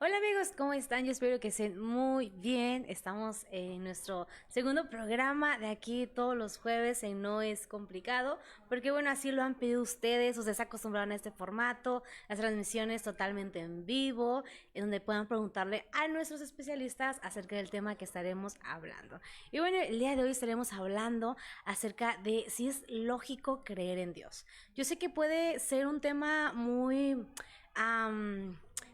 Hola amigos, ¿cómo están? Yo espero que estén muy bien. Estamos en nuestro segundo programa de aquí todos los jueves en No es complicado, porque bueno, así lo han pedido ustedes se acostumbraron a este formato, las transmisiones totalmente en vivo, en donde puedan preguntarle a nuestros especialistas acerca del tema que estaremos hablando. Y bueno, el día de hoy estaremos hablando acerca de si es lógico creer en Dios. Yo sé que puede ser un tema muy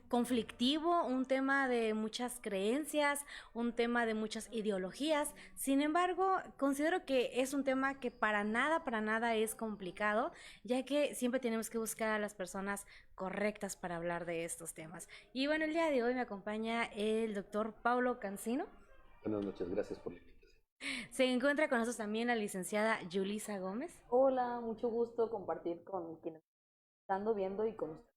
conflictivo, un tema de muchas creencias, un tema de muchas ideologías. Sin embargo, considero que es un tema que para nada es complicado, ya que siempre tenemos que buscar a las personas correctas para hablar de estos temas. Y bueno, el día de hoy me acompaña el doctor Paulo Cancino. Buenas noches, gracias por la invitación. Se encuentra con nosotros también la licenciada Yulisa Gómez. Hola, mucho gusto compartir con quienes están viendo y con ustedes.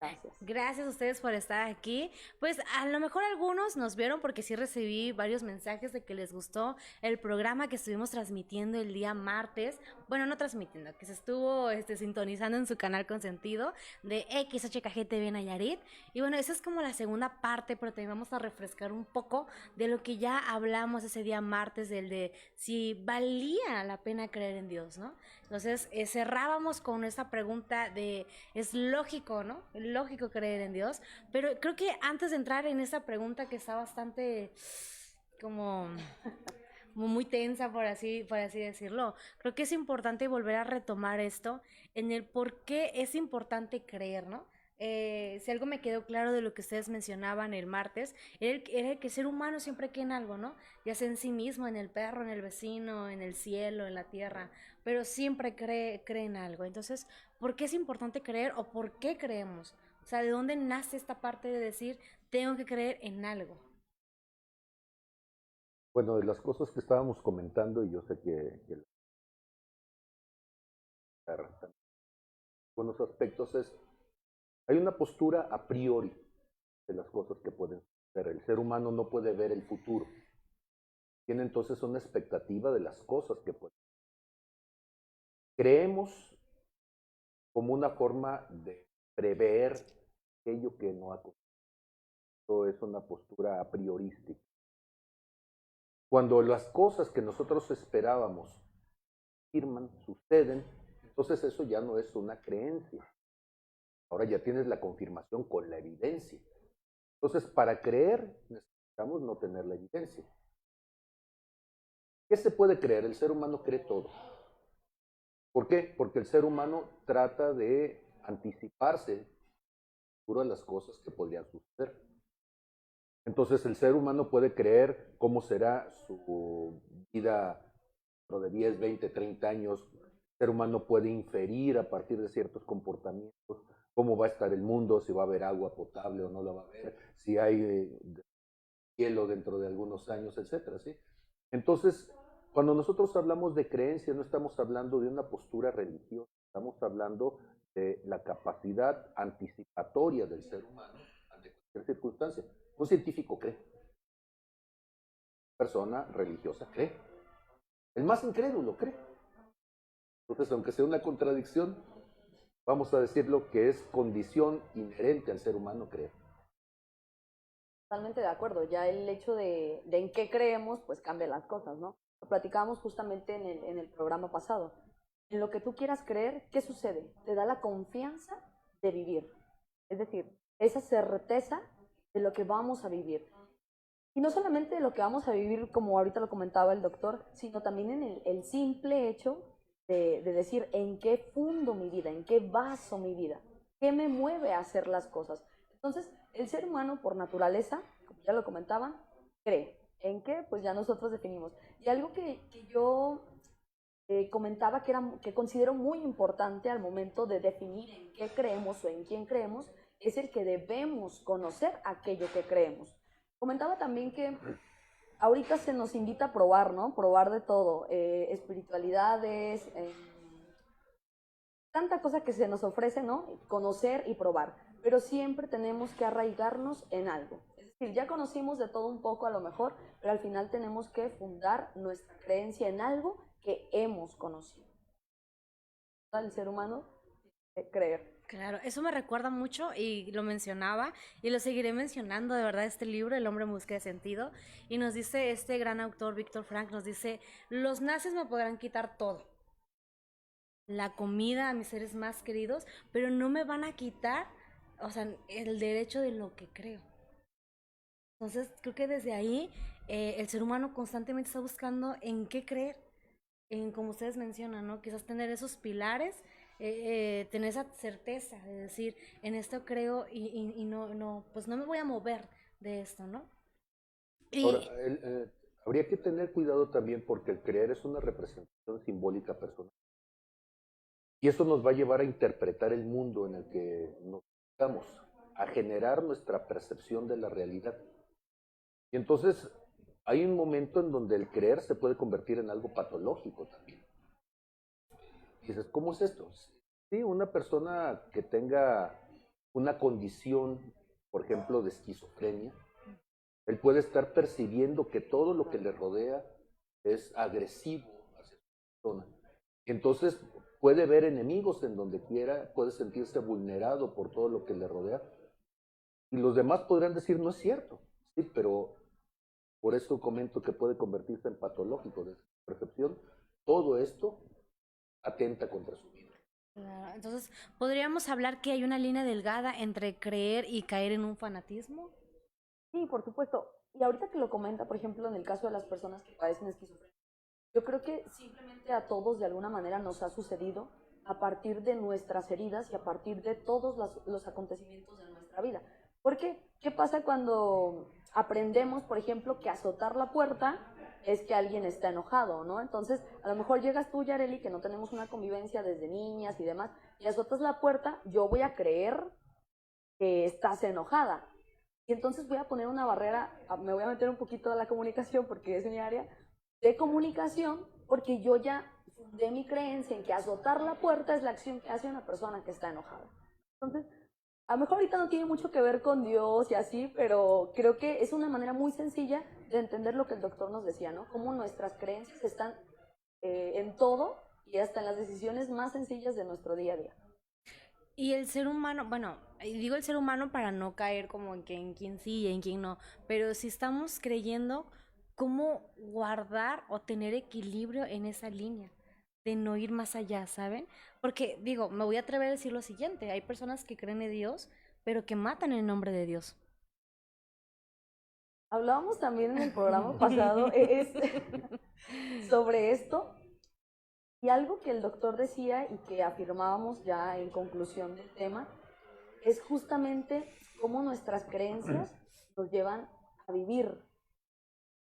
Gracias. Gracias a ustedes por estar aquí. Pues a lo mejor algunos nos vieron porque sí recibí varios mensajes de que les gustó el programa que estuvimos transmitiendo el día martes. Bueno, no transmitiendo, que se estuvo sintonizando en su canal consentido de XHKG TV Nayarit. Y bueno, esa es como la segunda parte, pero también vamos a refrescar un poco de lo que ya hablamos ese día martes, del de si valía la pena creer en Dios, ¿no? Entonces cerrábamos con esta pregunta de, es lógico, ¿no? Lógico creer en Dios, pero creo que antes de entrar en esta pregunta que está bastante como, como muy tensa, por así decirlo, creo que es importante volver a retomar esto en el por qué es importante creer, ¿no? Si algo me quedó claro de lo que ustedes mencionaban el martes, era el que el ser humano siempre cree en algo, ¿no? Ya sea en sí mismo, en el perro, en el vecino, en el cielo, en la tierra, pero siempre cree en algo. Entonces, ¿por qué es importante creer o por qué creemos? O sea, ¿de dónde nace esta parte de decir, tengo que creer en algo? Bueno, de las cosas que estábamos comentando, y yo sé que buenos aspectos es, hay una postura a priori de las cosas que pueden ser. El ser humano no puede ver el futuro. Tiene entonces una expectativa de las cosas que pueden. Creemos como una forma de prever aquello que no ha acontecido. Es una postura a priorística. Cuando las cosas que nosotros esperábamos firman, suceden, entonces eso ya no es una creencia. Ahora ya tienes la confirmación con la evidencia. Entonces, para creer, necesitamos no tener la evidencia. ¿Qué se puede creer? El ser humano cree todo. ¿Por qué? Porque el ser humano trata de anticiparse a las cosas que podrían suceder. Entonces, el ser humano puede creer cómo será su vida dentro de 10, 20, 30 años. El ser humano puede inferir a partir de ciertos comportamientos cómo va a estar el mundo, si va a haber agua potable o no la va a haber, si hay hielo dentro de algunos años, etcétera, ¿sí? Entonces, cuando nosotros hablamos de creencia, no estamos hablando de una postura religiosa, estamos hablando de la capacidad anticipatoria del ser humano ante cualquier circunstancia. Un científico cree, una persona religiosa cree, el más incrédulo cree. Entonces, aunque sea una contradicción, vamos a decirlo que es condición inherente al ser humano creer. Totalmente de acuerdo. Ya el hecho de en qué creemos, pues cambia las cosas, ¿no? Lo platicábamos justamente en el programa pasado. En lo que tú quieras creer, ¿qué sucede? Te da la confianza de vivir. Es decir, esa certeza de lo que vamos a vivir. Y no solamente de lo que vamos a vivir, como ahorita lo comentaba el doctor, sino también en el simple hecho de decir en qué fundo mi vida, en qué baso mi vida, qué me mueve a hacer las cosas. Entonces, el ser humano por naturaleza, como ya lo comentaba, cree. ¿En qué? Pues ya nosotros definimos. Y algo que yo comentaba que considero muy importante al momento de definir en qué creemos o en quién creemos, es el que debemos conocer aquello que creemos. Comentaba también que ahorita se nos invita a probar, ¿no? Probar de todo, espiritualidades, tanta cosa que se nos ofrece, ¿no? Conocer y probar, pero siempre tenemos que arraigarnos en algo. Es decir, ya conocimos de todo un poco a lo mejor, pero al final tenemos que fundar nuestra creencia en algo que hemos conocido. El ser humano, creer. Claro, eso me recuerda mucho y lo mencionaba y lo seguiré mencionando, de verdad, este libro, El hombre en busca de sentido, y nos dice este gran autor, Víctor Frank, nos dice, los nazis me podrán quitar todo, la comida a mis seres más queridos, pero no me van a quitar, o sea, el derecho de lo que creo. Entonces, creo que desde ahí el ser humano constantemente está buscando en qué creer, en como ustedes mencionan, ¿no? Quizás tener esos pilares, tener esa certeza de decir, en esto creo y no, no, pues no me voy a mover de esto, ¿no? Ahora, Y habría que tener cuidado también porque el creer es una representación simbólica personal. Y eso nos va a llevar a interpretar el mundo en el que nos estamos, a generar nuestra percepción de la realidad. Y entonces hay un momento en donde el creer se puede convertir en algo patológico también. Y dices, ¿cómo es esto? Sí, una persona que tenga una condición, por ejemplo, de esquizofrenia, él puede estar percibiendo que todo lo que le rodea es agresivo hacia su persona. Entonces puede ver enemigos en donde quiera, puede sentirse vulnerado por todo lo que le rodea. Y los demás podrán decir, no es cierto, sí, pero por eso comento que puede convertirse en patológico de percepción. Todo esto atenta contra su vida. claro, entonces, ¿podríamos hablar que hay una línea delgada entre creer y caer en un fanatismo? Sí, por supuesto. Y ahorita que lo comenta, por ejemplo, en el caso de las personas que padecen esquizofrenia, yo creo que simplemente a todos de alguna manera nos ha sucedido a partir de nuestras heridas y a partir de todos los acontecimientos de nuestra vida. ¿Por qué? ¿Qué pasa cuando aprendemos, por ejemplo, que azotar la puerta es que alguien está enojado, ¿no? Entonces, a lo mejor llegas tú, Yareli, que no tenemos una convivencia desde niñas y demás, y azotas la puerta, yo voy a creer que estás enojada. Y entonces voy a poner una barrera, me voy a meter un poquito a la comunicación porque es mi área de comunicación, porque yo ya fundé mi creencia en que azotar la puerta es la acción que hace una persona que está enojada. Entonces, a lo mejor ahorita no tiene mucho que ver con Dios y así, pero creo que es una manera muy sencilla de entender lo que el doctor nos decía, ¿no? Cómo nuestras creencias están en todo y hasta en las decisiones más sencillas de nuestro día a día. Y el ser humano, bueno, digo el ser humano para no caer como en que en quién sí y en quién no, pero si estamos creyendo, ¿cómo guardar o tener equilibrio en esa línea? De no ir más allá, ¿saben? Porque digo, me voy a atrever a decir lo siguiente, hay personas que creen en Dios, pero que matan en nombre de Dios. Hablábamos también en el programa pasado sobre esto. Y algo que el doctor decía y que afirmábamos ya en conclusión del tema es justamente cómo nuestras creencias nos llevan a vivir.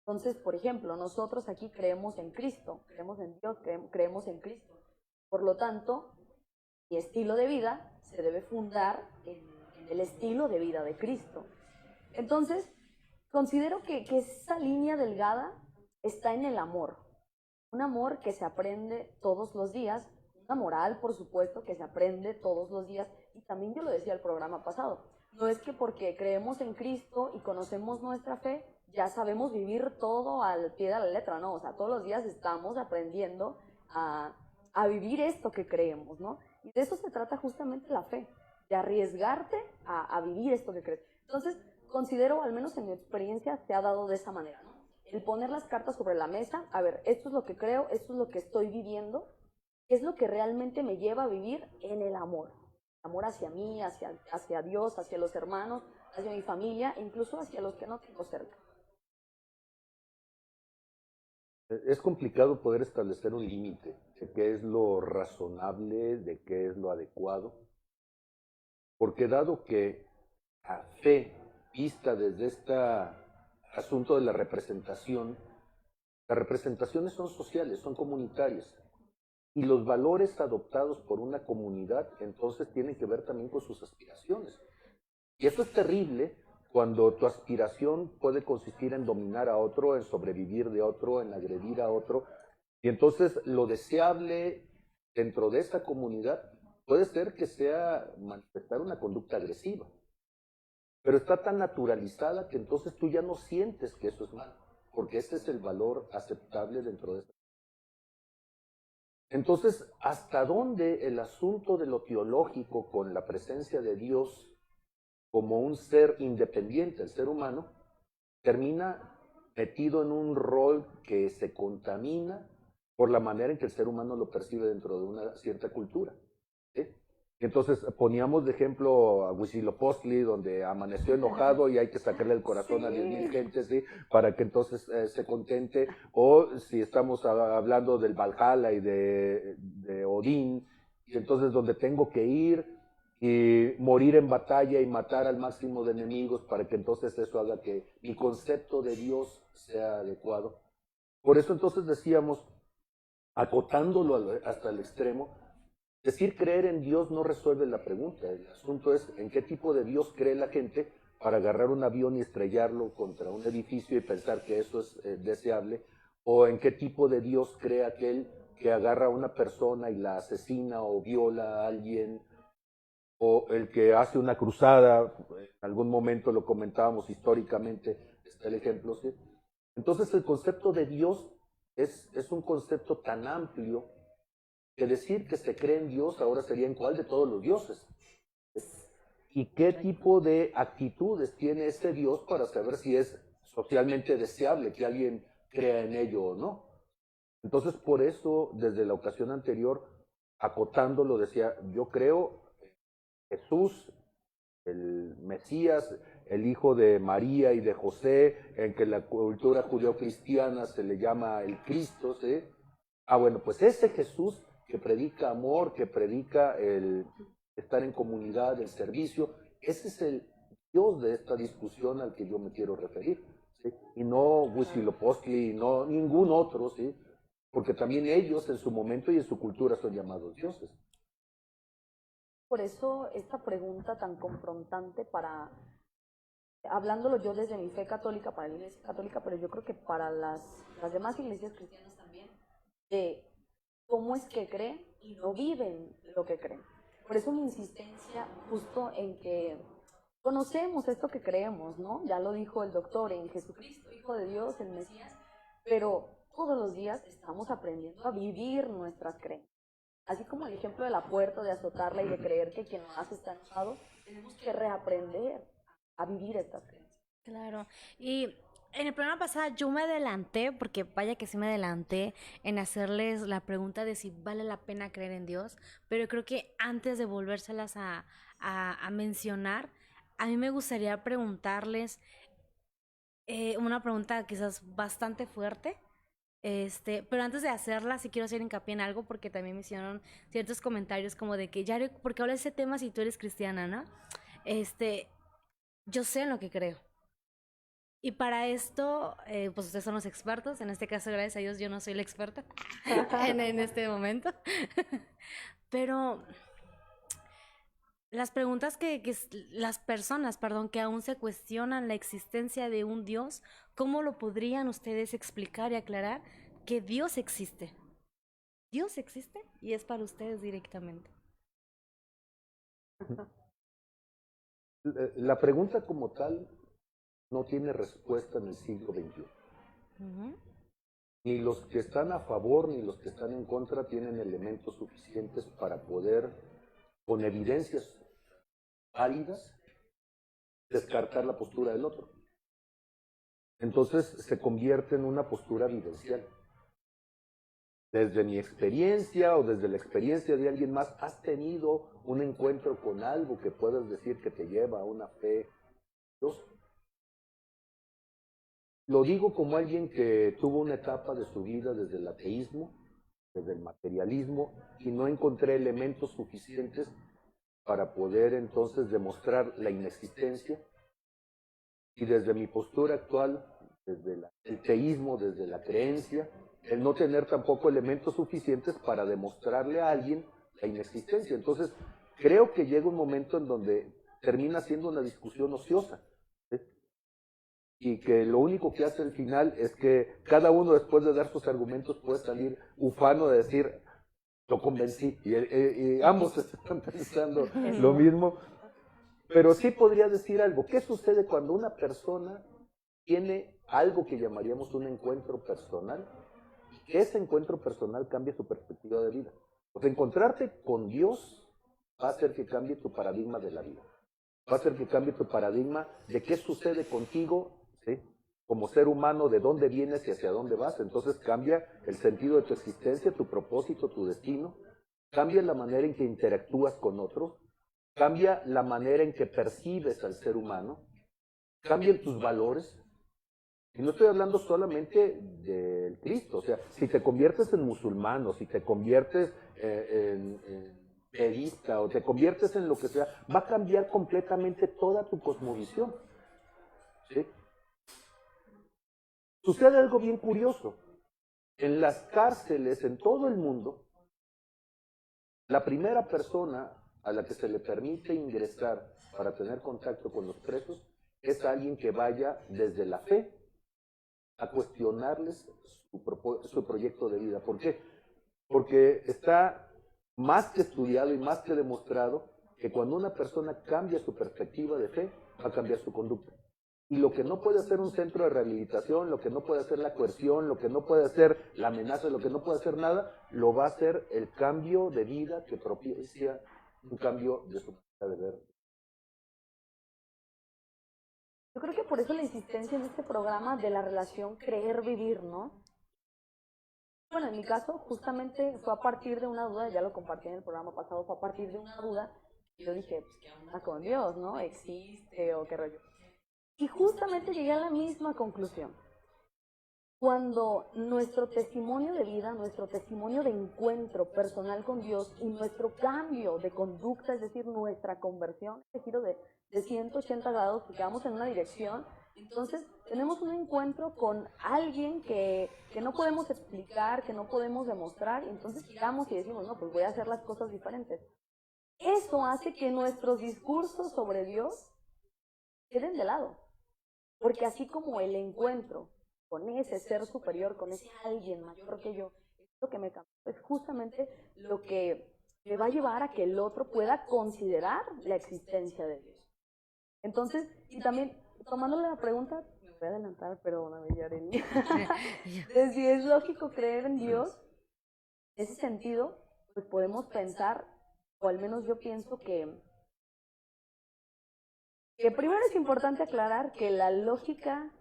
Entonces, por ejemplo, nosotros aquí creemos en Cristo, creemos en Dios, creemos en Cristo. Por lo tanto, mi estilo de vida se debe fundar en el estilo de vida de Cristo. Entonces, considero que esa línea delgada está en el amor. Un amor que se aprende todos los días, una moral, por supuesto, que se aprende todos los días. Y también yo lo decía el programa pasado, no es que porque creemos en Cristo y conocemos nuestra fe, ya sabemos vivir todo al pie de la letra, no, o sea, todos los días estamos aprendiendo a vivir esto que creemos, ¿no? Y de eso se trata justamente la fe, de arriesgarte a vivir esto que crees. Entonces, considero, al menos en mi experiencia, se ha dado de esa manera, ¿no? El poner las cartas sobre la mesa, a ver, esto es lo que creo, esto es lo que estoy viviendo, es lo que realmente me lleva a vivir en el amor. Amor hacia mí, hacia Dios, hacia los hermanos, hacia mi familia, e incluso hacia los que no tengo cerca. Es complicado poder establecer un límite de qué es lo razonable, de qué es lo adecuado, porque dado que la fe vista desde este asunto de la representación, las representaciones son sociales, son comunitarias, y los valores adoptados por una comunidad entonces tienen que ver también con sus aspiraciones. Y eso es terrible cuando tu aspiración puede consistir en dominar a otro, en sobrevivir de otro, en agredir a otro. Y entonces lo deseable dentro de esta comunidad puede ser que sea manifestar una conducta agresiva, pero está tan naturalizada que entonces tú ya no sientes que eso es malo, porque ese es el valor aceptable dentro de esta. Entonces, ¿hasta dónde el asunto de lo teológico con la presencia de Dios como un ser independiente, el ser humano, termina metido en un rol que se contamina por la manera en que el ser humano lo percibe dentro de una cierta cultura? ¿Sí? Entonces poníamos de ejemplo a Huitzilopochtli, donde amaneció enojado y hay que sacarle el corazón a 10,000 gentes, ¿sí? Para que entonces se contente. O si estamos hablando del Valhalla y de Odín, y entonces donde tengo que ir y morir en batalla y matar al máximo de enemigos para que entonces eso haga que mi concepto de Dios sea adecuado. Por eso entonces decíamos, acotándolo hasta el extremo, decir creer en Dios no resuelve la pregunta. El asunto es en qué tipo de Dios cree la gente para agarrar un avión y estrellarlo contra un edificio y pensar que eso es deseable, o en qué tipo de Dios cree aquel que agarra a una persona y la asesina o viola a alguien, o el que hace una cruzada. En algún momento lo comentábamos históricamente, está el ejemplo, ¿sí? Entonces el concepto de Dios es un concepto tan amplio que decir que se cree en Dios ahora sería en cuál de todos los dioses. ¿Y qué tipo de actitudes tiene ese Dios para saber si es socialmente deseable que alguien crea en ello o no? Entonces, por eso, desde la ocasión anterior, acotándolo, decía, yo creo Jesús, el Mesías, el hijo de María y de José, en que la cultura judeocristiana se le llama el Cristo, ¿sí? Bueno, pues ese Jesús que predica amor, que predica el estar en comunidad, el servicio, ese es el Dios de esta discusión al que yo me quiero referir, ¿sí? Y no Huitzilopochtli, no ningún otro, ¿sí? Porque también ellos en su momento y en su cultura son llamados dioses. Por eso esta pregunta tan confrontante para, hablándolo yo desde mi fe católica, para la Iglesia Católica, pero yo creo que para las demás iglesias cristianas también, de cómo es que creen y no viven lo que creen. Por eso mi insistencia justo en que conocemos esto que creemos, ¿no? Ya lo dijo el doctor, en Jesucristo, Hijo de Dios, el Mesías, pero todos los días estamos aprendiendo a vivir nuestras creencias. Así como el ejemplo de la puerta, de azotarla y de creer que quien lo hace está enojado, tenemos que reaprender a vivir estas creencias. Claro. Y en el programa pasado yo me adelanté, porque vaya que sí me adelanté en hacerles la pregunta de si vale la pena creer en Dios, pero creo que antes de volvérselas a mencionar, a mí me gustaría preguntarles una pregunta quizás bastante fuerte. Pero antes de hacerla, sí quiero hacer hincapié en algo porque también me hicieron ciertos comentarios como de que, Yare, ¿por qué hablas de ese tema si tú eres cristiana, no? Yo sé en lo que creo. Y para esto, pues ustedes son los expertos. En este caso, gracias a Dios, yo no soy la experta en este momento. Pero las preguntas las personas, perdón, que aún se cuestionan la existencia de un Dios, ¿cómo lo podrían ustedes explicar y aclarar que Dios existe? Dios existe y es para ustedes directamente. La pregunta como tal no tiene respuesta en el siglo XXI. Ni los que están a favor ni los que están en contra tienen elementos suficientes para poder, con evidencias válidas, descartar la postura del otro. Entonces se convierte en una postura vivencial. Desde mi experiencia o desde la experiencia de alguien más, ¿has tenido un encuentro con algo que puedas decir que te lleva a una fe? Lo digo como alguien que tuvo una etapa de su vida desde el ateísmo, desde el materialismo, y no encontré elementos suficientes para poder entonces demostrar la inexistencia. Y desde mi postura actual, desde el teísmo, desde la creencia, el no tener tampoco elementos suficientes para demostrarle a alguien la inexistencia. Entonces, creo que llega un momento en donde termina siendo una discusión ociosa, ¿sí? Y que lo único que hace al final es que cada uno, después de dar sus argumentos, puede salir ufano de decir, lo convencí, y ambos están pensando lo mismo. Pero sí podría decir algo. ¿Qué sucede cuando una persona tiene algo que llamaríamos un encuentro personal que ese encuentro personal cambie su perspectiva de vida. Pues encontrarte con Dios va a hacer que cambie tu paradigma de la vida. Va a hacer que cambie tu paradigma de qué sucede contigo, ¿sí? Como ser humano, de dónde vienes y hacia dónde vas. Entonces cambia el sentido de tu existencia, tu propósito, tu destino. Cambia la manera en que interactúas con otros. Cambia la manera en que percibes al ser humano. Cambian tus valores. Y no estoy hablando solamente del Cristo. O sea, si te conviertes en musulmán o si te conviertes en budista o te conviertes en lo que sea, va a cambiar completamente toda tu cosmovisión. ¿Sí? Sucede algo bien curioso. En las cárceles en todo el mundo, la primera persona a la que se le permite ingresar para tener contacto con los presos es alguien que vaya desde la fe a cuestionarles su proyecto de vida. ¿Por qué? Porque está más que estudiado y más que demostrado que cuando una persona cambia su perspectiva de fe, va a cambiar su conducta. Y lo que no puede hacer un centro de rehabilitación, lo que no puede hacer la coerción, lo que no puede hacer la amenaza, lo que no puede hacer nada, lo va a hacer el cambio de vida que propicia un cambio de su manera de ver. Yo creo que por eso la insistencia en este programa de la relación creer-vivir, ¿no? Bueno, en mi caso, justamente fue a partir de una duda, ya lo compartí en el programa pasado, fue a partir de una duda, y yo dije, pues, ¿qué onda con Dios, no? ¿Existe o qué rollo? Y justamente llegué a la misma conclusión. Cuando nuestro testimonio de vida, nuestro testimonio de encuentro personal con Dios y nuestro cambio de conducta, es decir, nuestra conversión, ese giro de 180 grados, que vamos en una dirección, entonces tenemos un encuentro con alguien que no podemos explicar, que no podemos demostrar, y entonces llegamos y decimos, no, pues voy a hacer las cosas diferentes. Eso hace que nuestros discursos sobre Dios queden de lado. Porque así como el encuentro con ese ser superior, con ese alguien mayor que yo, es lo que me cambió, es justamente lo que me va a llevar a que el otro pueda considerar la existencia de Dios. Entonces, y también, tomándole la pregunta, me voy a adelantar, perdóname, Yareli, de si es lógico creer en Dios, en ese sentido, pues podemos pensar, o al menos yo pienso que primero es importante aclarar que la lógica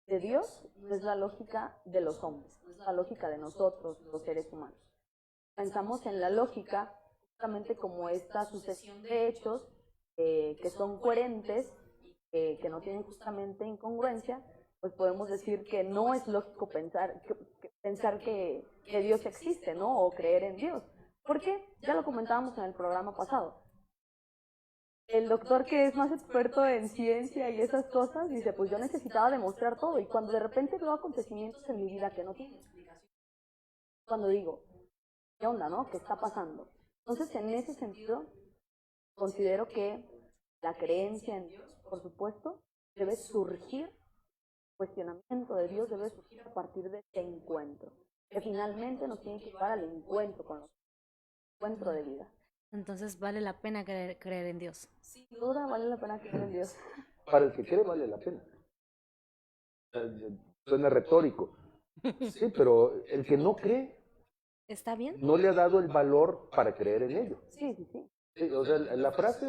de Dios no es la lógica de los hombres, no es la lógica de nosotros, los seres humanos. Pensamos en la lógica justamente como esta sucesión de hechos que son coherentes, que no tienen justamente incongruencia, pues podemos decir que no es lógico pensar que Dios existe, ¿no? O creer en Dios. ¿Por qué? Ya lo comentábamos en el programa pasado. El doctor que es más experto en ciencia y esas cosas dice, pues yo necesitaba demostrar todo, y cuando de repente veo acontecimientos en mi vida que no tienen explicación, cuando digo, ¿qué onda, no? ¿Qué está pasando? Entonces, en ese sentido, considero que la creencia en Dios, por supuesto, debe surgir, el cuestionamiento de Dios debe surgir a partir de este encuentro, que finalmente nos tiene que llevar al encuentro con los encuentro de vida. Entonces vale la pena creer en Dios. Sin duda vale la pena creer en Dios. Para el que cree vale la pena. Suena retórico. Sí, pero el que no cree, ¿Está bien? no le ha dado el valor para creer en ello. Sí, sí, sí. Sí, o sea, la frase,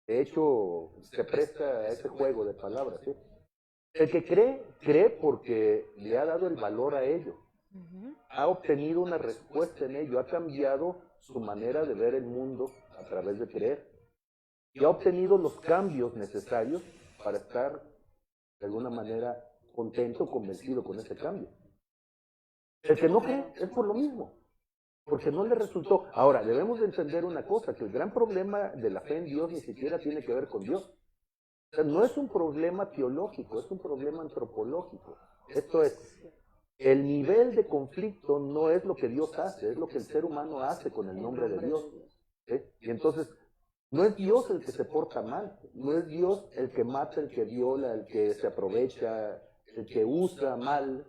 de hecho, se presta a ese juego de palabras. ¿Sí? El que cree, cree porque le ha dado el valor a ello. Ha obtenido una respuesta en ello, ha cambiado su manera de ver el mundo a través de creer. Y ha obtenido los cambios necesarios para estar, de alguna manera, contento, convencido con ese cambio. El que no cree es por lo mismo, porque no le resultó. Ahora, debemos de entender una cosa, que el gran problema de la fe en Dios ni siquiera tiene que ver con Dios. O sea, no es un problema teológico, es un problema antropológico. Esto es, el nivel de conflicto no es lo que Dios hace, es lo que el ser humano hace con el nombre de Dios. ¿Sí? Y entonces, no es Dios el que se porta mal, no es Dios el que mata, el que viola, el que se aprovecha, el que usa mal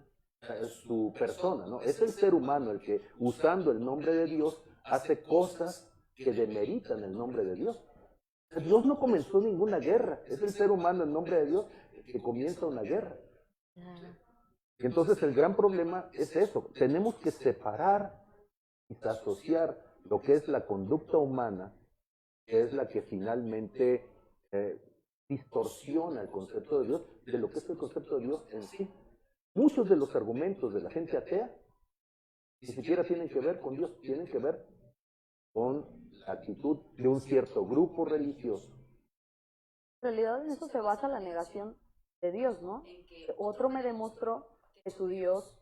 su persona, ¿no? Es el ser humano el que, usando el nombre de Dios, hace cosas que demeritan el nombre de Dios. Dios no comenzó ninguna guerra, es el ser humano en nombre de Dios el que comienza una guerra. Y entonces el gran problema es eso, tenemos que separar y asociar lo que es la conducta humana, que es la que finalmente distorsiona el concepto de Dios, de lo que es el concepto de Dios en sí. Muchos de los argumentos de la gente atea ni siquiera tienen que ver con Dios, tienen que ver con la actitud de un cierto grupo religioso. En realidad en eso se basa la negación de Dios, ¿no? Que otro me demostró que su Dios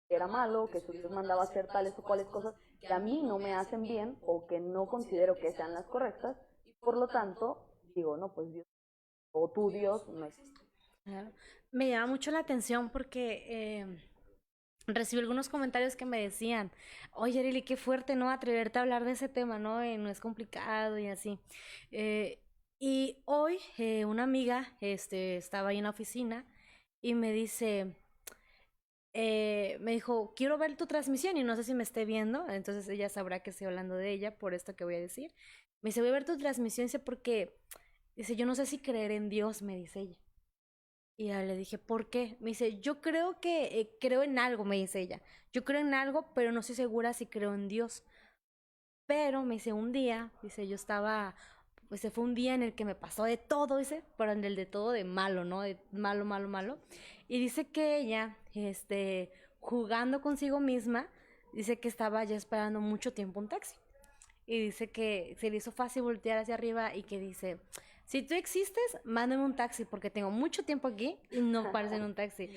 era malo, que su Dios mandaba hacer tales o cuales cosas que a mí no me hacen bien o que no considero que sean las correctas, y por lo tanto digo, no, pues Dios o tu Dios no existe. Claro. Me llama mucho la atención porque recibí algunos comentarios que me decían, oye, Arely, qué fuerte, ¿no? Atreverte a hablar de ese tema, ¿no? No es complicado y así. Eh, y hoy una amiga estaba ahí en la oficina y me dice, me dijo, quiero ver tu transmisión y no sé si me esté viendo, entonces ella sabrá que estoy hablando de ella por esto que voy a decir. Me dice, voy a ver tu transmisión, dice, porque, dice, yo no sé si creer en Dios, me dice ella. Y ya le dije, ¿por qué? Me dice, yo creo que creo en algo, me dice ella. Yo creo en algo, pero no estoy segura si creo en Dios. Pero me dice, un día, dice, yo estaba, pues fue un día en el que me pasó de todo, dice, pero en el de todo de malo, ¿no? De malo, malo, malo. Y dice que ella, jugando consigo misma, dice que estaba ya esperando mucho tiempo un taxi. Y dice que se le hizo fácil voltear hacia arriba y que dice, si tú existes, mándame un taxi porque tengo mucho tiempo aquí y no parece en un taxi.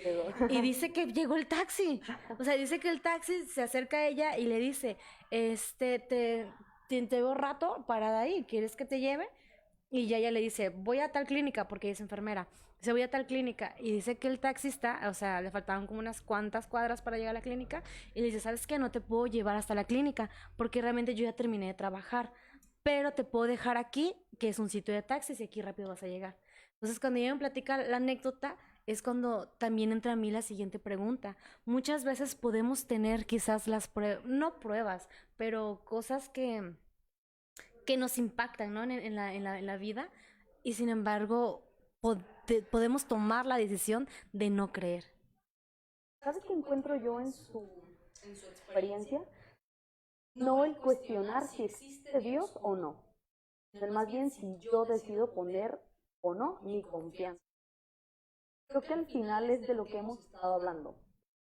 Y dice que llegó el taxi. O sea, dice que el taxi se acerca a ella y le dice, te veo rato parada ahí, ¿quieres que te lleve? Y ya ella le dice, voy a tal clínica, porque ella es enfermera. Dice, voy a tal clínica. Y dice que el taxista, o sea, le faltaban como unas cuantas cuadras para llegar a la clínica. Y le dice, ¿sabes qué? No te puedo llevar hasta la clínica, porque realmente yo ya terminé de trabajar. Pero te puedo dejar aquí, que es un sitio de taxis, y aquí rápido vas a llegar. Entonces, cuando ella me platica la anécdota, es cuando también entra a mí la siguiente pregunta. Muchas veces podemos tener quizás las pruebas, no pruebas, pero cosas que nos impactan, ¿no? En la vida, y sin embargo podemos tomar la decisión de no creer. ¿Sabes qué encuentro yo en su experiencia? No el cuestionar si existe Dios o no, sino más bien si yo decido poner o no mi confianza. Creo que al final es de lo que hemos estado hablando.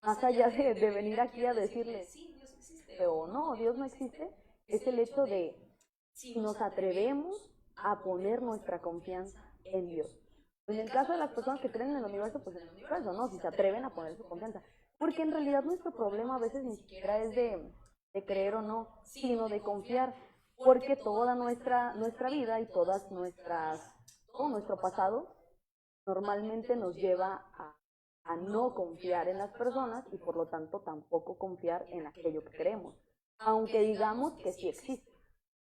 Más allá de venir aquí a decirle sí, Dios existe o no, Dios no existe, es el hecho de si nos atrevemos a poner nuestra confianza en Dios. En el caso de las personas que creen en el universo, pues en el universo, ¿no? Si se atreven a poner su confianza. Porque en realidad nuestro problema a veces ni siquiera es de creer o no, sino de confiar. Porque toda nuestra vida y todo nuestro pasado normalmente nos lleva a no confiar en las personas y por lo tanto tampoco confiar en aquello que creemos, aunque digamos que sí existe.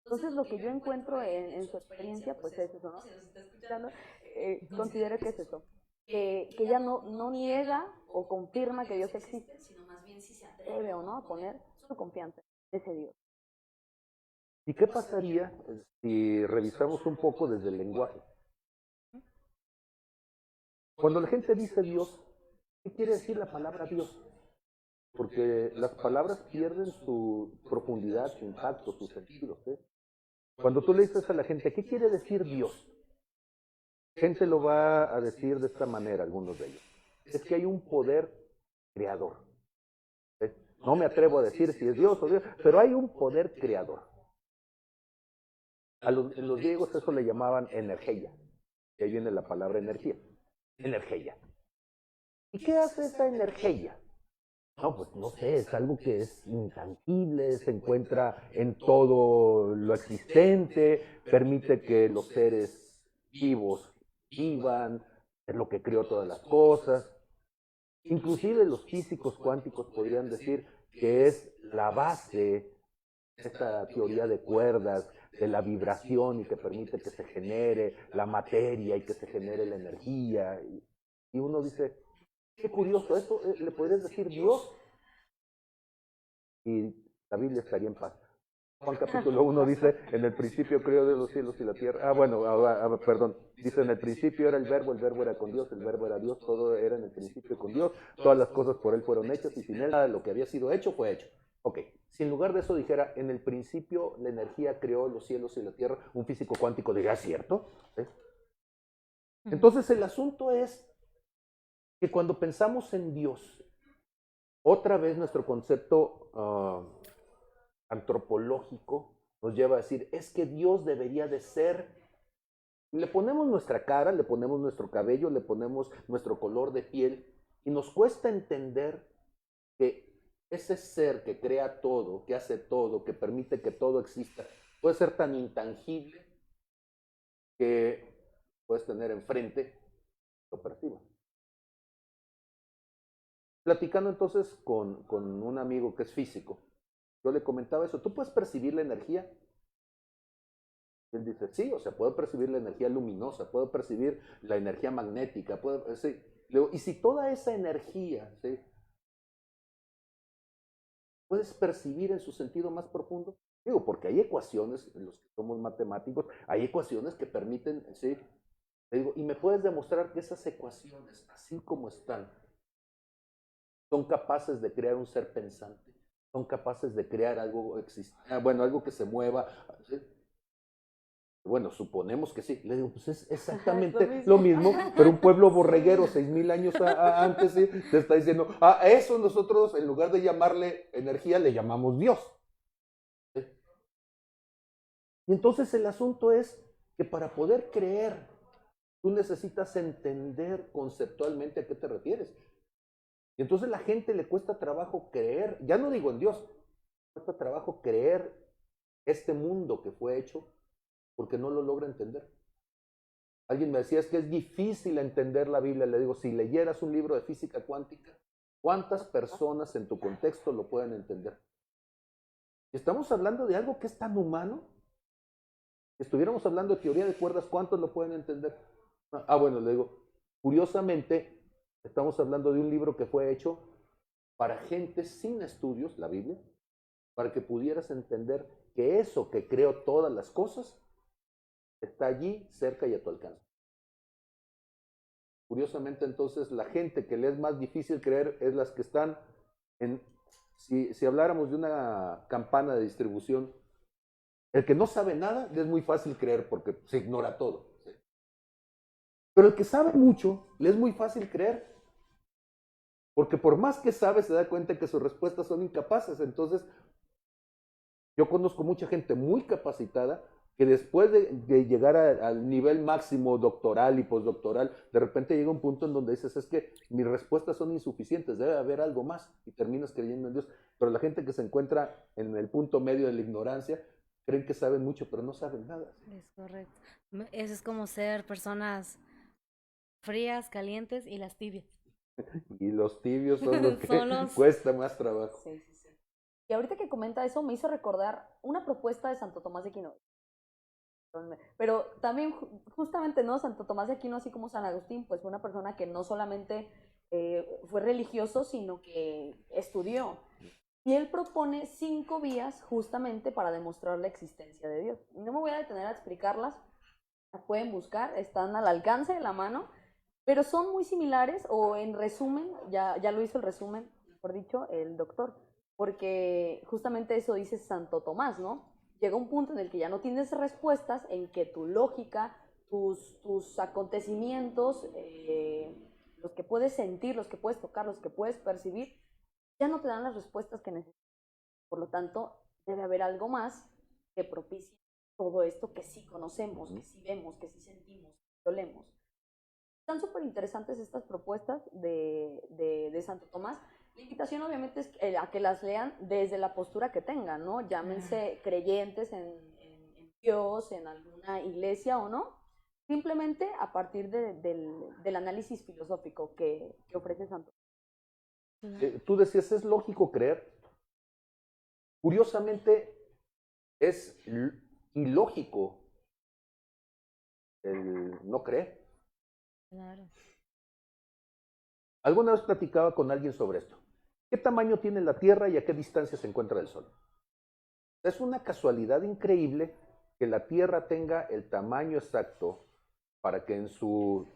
Entonces lo que yo encuentro en su experiencia pues es eso, ¿no? Si nos está escuchando, considero que es eso, que ella no niega o confirma que Dios existe, sino más bien si se atreve o no a poner su confianza en ese Dios. ¿Y qué pasaría si revisamos un poco desde el lenguaje? Cuando la gente dice Dios, ¿qué quiere decir la palabra Dios? Porque las palabras pierden su profundidad, su impacto, su sentido. ¿Sí? Cuando tú le dices a la gente, ¿qué quiere decir Dios? La gente lo va a decir de esta manera, algunos de ellos. Es que hay un poder creador. ¿Sí? No me atrevo a decir si es Dios o Dios, pero hay un poder creador. En los griegos eso le llamaban energía. Y ahí viene la palabra energía. Energía. ¿Y qué hace esa energía? No, pues no sé, es algo que es intangible, se encuentra en todo lo existente, permite que los seres vivos vivan, es lo que creó todas las cosas. Inclusive los físicos cuánticos podrían decir que es la base de esta teoría de cuerdas, de la vibración y que permite que se genere la materia y que se genere la energía. Y uno dice, qué curioso, ¿eso le podrías decir Dios? Y la Biblia estaría en paz. Juan capítulo 1 dice, en el principio creó Dios los cielos y la tierra. Perdón. Dice, en el principio era el verbo era con Dios, el verbo era Dios, todo era en el principio con Dios, todas las cosas por Él fueron hechas y sin Él nada de lo que había sido hecho fue hecho. Ok, si en lugar de eso dijera, en el principio la energía creó los cielos y la tierra, un físico cuántico diría, ¿cierto? ¿Sí? Entonces el asunto es que cuando pensamos en Dios, otra vez nuestro concepto antropológico nos lleva a decir, es que Dios debería de ser, le ponemos nuestra cara, le ponemos nuestro cabello, le ponemos nuestro color de piel, y nos cuesta entender que ese ser que crea todo, que hace todo, que permite que todo exista, puede ser tan intangible que puedes tener enfrente, lo perciba. Platicando entonces con un amigo que es físico, yo le comentaba eso, ¿tú puedes percibir la energía? Él dice, sí, o sea, puedo percibir la energía luminosa, puedo percibir la energía magnética, sí. Le digo, y si toda esa energía, ¿sí?, puedes percibir en su sentido más profundo, digo, porque hay ecuaciones, en los que somos matemáticos, hay ecuaciones que permiten, ¿sí? Le digo, y me puedes demostrar que esas ecuaciones, así como están, son capaces de crear un ser pensante, son capaces de crear algo algo que se mueva, ¿sí? Bueno, suponemos que sí. Le digo, pues es exactamente lo mismo, pero un pueblo borreguero 6,000 años antes, ¿sí?, te está diciendo, a eso nosotros, en lugar de llamarle energía, le llamamos Dios. ¿Sí? Y entonces el asunto es que para poder creer, tú necesitas entender conceptualmente a qué te refieres. Y entonces a la gente le cuesta trabajo creer, ya no digo en Dios, cuesta trabajo creer este mundo que fue hecho porque no lo logra entender. Alguien me decía, es que es difícil entender la Biblia. Le digo, si leyeras un libro de física cuántica, ¿cuántas personas en tu contexto lo pueden entender? Estamos hablando de algo que es tan humano. Si estuviéramos hablando de teoría de cuerdas, ¿cuántos lo pueden entender? Bueno, le digo, curiosamente, estamos hablando de un libro que fue hecho para gente sin estudios, la Biblia, para que pudieras entender que eso que creó todas las cosas está allí, cerca y a tu alcance. Curiosamente, entonces, la gente que le es más difícil creer es las que están en... Si habláramos de una campana de distribución, el que no sabe nada le es muy fácil creer porque se ignora todo. ¿Sí? Pero el que sabe mucho le es muy fácil creer porque por más que sabe se da cuenta que sus respuestas son incapaces. Entonces, yo conozco mucha gente muy capacitada que después de llegar al nivel máximo doctoral y postdoctoral, de repente llega un punto en donde dices, es que mis respuestas son insuficientes, debe haber algo más, y terminas creyendo en Dios. Pero la gente que se encuentra en el punto medio de la ignorancia, creen que saben mucho, pero no saben nada. Es correcto. Eso es como ser personas frías, calientes y las tibias. Y los tibios son los que Son los... cuesta más trabajo. Sí, sí, sí. Y ahorita que comenta eso, me hizo recordar una propuesta de Santo Tomás de Aquino. Pero también, justamente, ¿no? Santo Tomás de Aquino, así como San Agustín, pues fue una persona que no solamente fue religioso, sino que estudió. Y él propone 5 vías justamente para demostrar la existencia de Dios. No me voy a detener a explicarlas, las pueden buscar, están al alcance de la mano, pero son muy similares, o en resumen, ya lo hizo el resumen, mejor dicho, el doctor, porque justamente eso dice Santo Tomás, ¿no? Llega un punto en el que ya no tienes respuestas, en que tu lógica, tus acontecimientos, los que puedes sentir, los que puedes tocar, los que puedes percibir, ya no te dan las respuestas que necesitas. Por lo tanto, debe haber algo más que propicie todo esto que sí conocemos, que sí vemos, que sí sentimos, que olemos. Están súper interesantes estas propuestas de Santo Tomás. La invitación obviamente es a que las lean desde la postura que tengan, ¿no? Llámense creyentes en Dios, en alguna iglesia o no, simplemente a partir del análisis filosófico que ofrece Santo Tomás. Tú decías, es lógico creer. Curiosamente, es ilógico el no creer. Claro. Alguna vez platicaba con alguien sobre esto. ¿Qué tamaño tiene la Tierra y a qué distancia se encuentra del Sol? Es una casualidad increíble que la Tierra tenga el tamaño exacto para que en su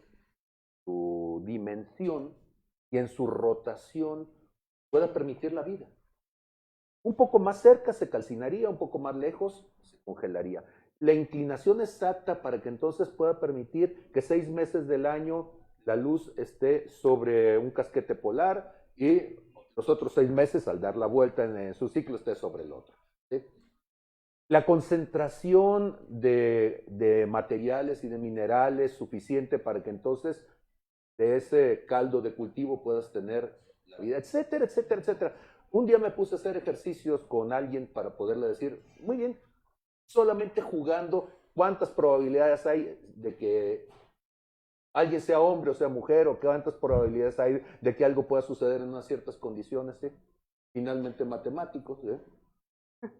dimensión y en su rotación pueda permitir la vida. Un poco más cerca se calcinaría, un poco más lejos se congelaría. La inclinación exacta para que entonces pueda permitir que 6 meses del año la luz esté sobre un casquete polar y los otros 6 meses al dar la vuelta en su ciclo esté sobre el otro. ¿Sí? La concentración de materiales y de minerales suficiente para que entonces de ese caldo de cultivo puedas tener la vida, etcétera, etcétera, etcétera. Un día me puse a hacer ejercicios con alguien para poderle decir, muy bien, solamente jugando, ¿cuántas probabilidades hay de que alguien sea hombre o sea mujer? ¿O cuántas probabilidades hay de que algo pueda suceder en unas ciertas condiciones? ¿Sí? Finalmente matemáticos. ¿Sí?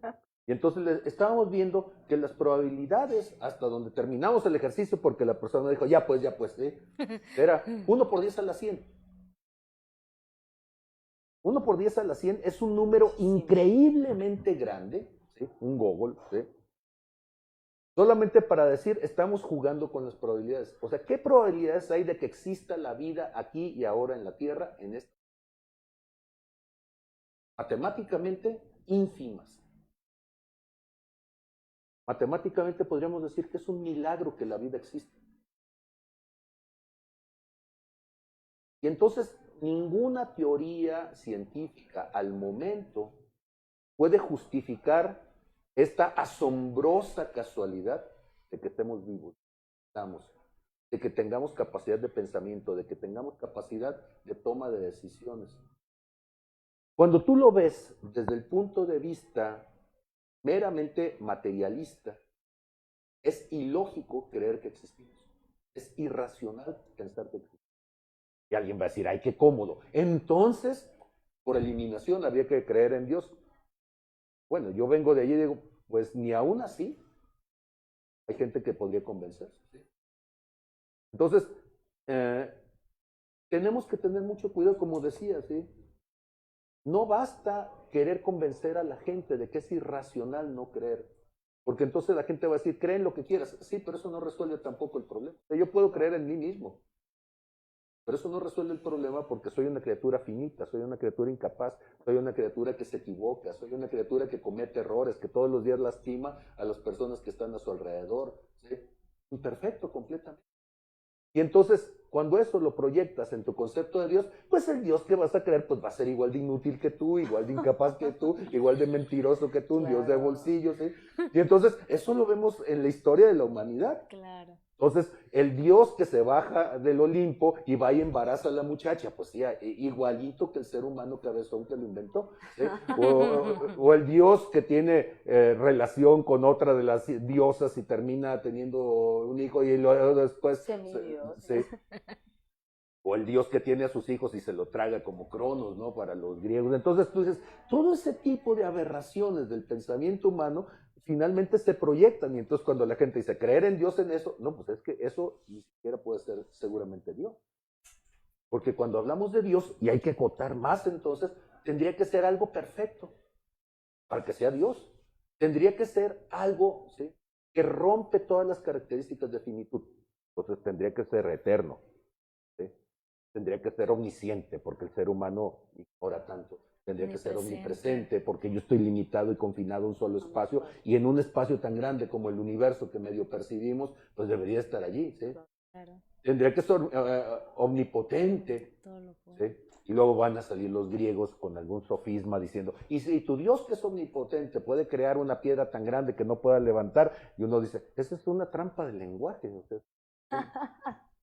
Y entonces estábamos viendo que las probabilidades, hasta donde terminamos el ejercicio, porque la persona dijo, ya pues, ¿sí? Era 1 por 10 a la 100. 1 por 10 a la 100 es un número increíblemente grande, ¿sí? Un gogol, ¿sí? Solamente para decir, estamos jugando con las probabilidades. O sea, ¿qué probabilidades hay de que exista la vida aquí y ahora en la Tierra? Matemáticamente, ínfimas. Matemáticamente podríamos decir que es un milagro que la vida exista. Y entonces, ninguna teoría científica al momento puede justificar esta asombrosa casualidad de que estemos vivos, de que tengamos capacidad de pensamiento, de que tengamos capacidad de toma de decisiones. Cuando tú lo ves desde el punto de vista meramente materialista, es ilógico creer que existimos. Es irracional pensar que existimos. Y alguien va a decir, ay, qué cómodo. Entonces, por eliminación, habría que creer en Dios. Bueno, yo vengo de allí y digo, pues ni aún así hay gente que podría convencerse. ¿Sí? Entonces, tenemos que tener mucho cuidado, como decía, ¿sí? No basta querer convencer a la gente de que es irracional no creer, porque entonces la gente va a decir, cree en lo que quieras. Sí, pero eso no resuelve tampoco el problema. Yo puedo creer en mí mismo, pero eso no resuelve el problema porque soy una criatura finita, soy una criatura incapaz, soy una criatura que se equivoca, soy una criatura que comete errores, que todos los días lastima a las personas que están a su alrededor. ¿Sí? Imperfecto completamente. Y entonces, cuando eso lo proyectas en tu concepto de Dios, pues el Dios que vas a creer pues va a ser igual de inútil que tú, igual de incapaz que tú, igual de mentiroso que tú, un Dios de bolsillo, ¿sí? Y entonces, eso lo vemos en la historia de la humanidad. Claro. Entonces, el Dios que se baja del Olimpo y va y embaraza a la muchacha, pues sí, igualito que el ser humano cabezón que lo inventó. ¿Sí? O el Dios que tiene relación con otra de las diosas y termina teniendo un hijo y luego después... Sí. O el Dios que tiene a sus hijos y se lo traga como Cronos, ¿no? Para los griegos. Entonces tú dices, todo ese tipo de aberraciones del pensamiento humano finalmente se proyectan. Y entonces cuando la gente dice, creer en Dios en eso, no, pues es que eso ni siquiera puede ser seguramente Dios. Porque cuando hablamos de Dios, y hay que acotar más entonces, tendría que ser algo perfecto para que sea Dios. Tendría que ser algo, ¿sí?, que rompe todas las características de finitud. Entonces tendría que ser eterno. ¿Sí? Tendría que ser omnisciente, porque el ser humano ignora tanto. Tendría que ser omnipresente, porque yo estoy limitado y confinado a un solo espacio, y en un espacio tan grande como el universo que medio percibimos, pues debería estar allí. ¿Sí? Claro. Tendría que ser omnipotente. ¿Sí? Y luego van a salir los griegos con algún sofisma diciendo, y si tu Dios que es omnipotente puede crear una piedra tan grande que no pueda levantar, y uno dice, esa es una trampa de lenguaje. ¿Sí?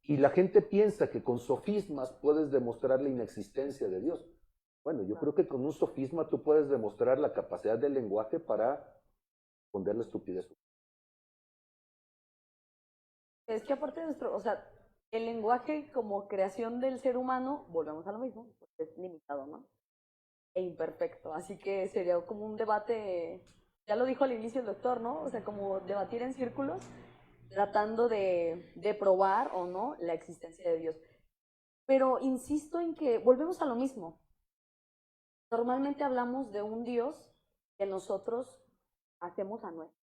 Y la gente piensa que con sofismas puedes demostrar la inexistencia de Dios. Bueno, yo creo que con un sofisma tú puedes demostrar la capacidad del lenguaje para esconder la estupidez. Es que aparte de nuestro, o sea, el lenguaje como creación del ser humano, volvemos a lo mismo, pues es limitado, ¿no? E imperfecto. Así que sería como un debate, ya lo dijo al inicio el doctor, ¿no? O sea, como debatir en círculos, tratando de probar o no la existencia de Dios. Pero insisto en que volvemos a lo mismo. Normalmente hablamos de un Dios que nosotros hacemos a nuestro.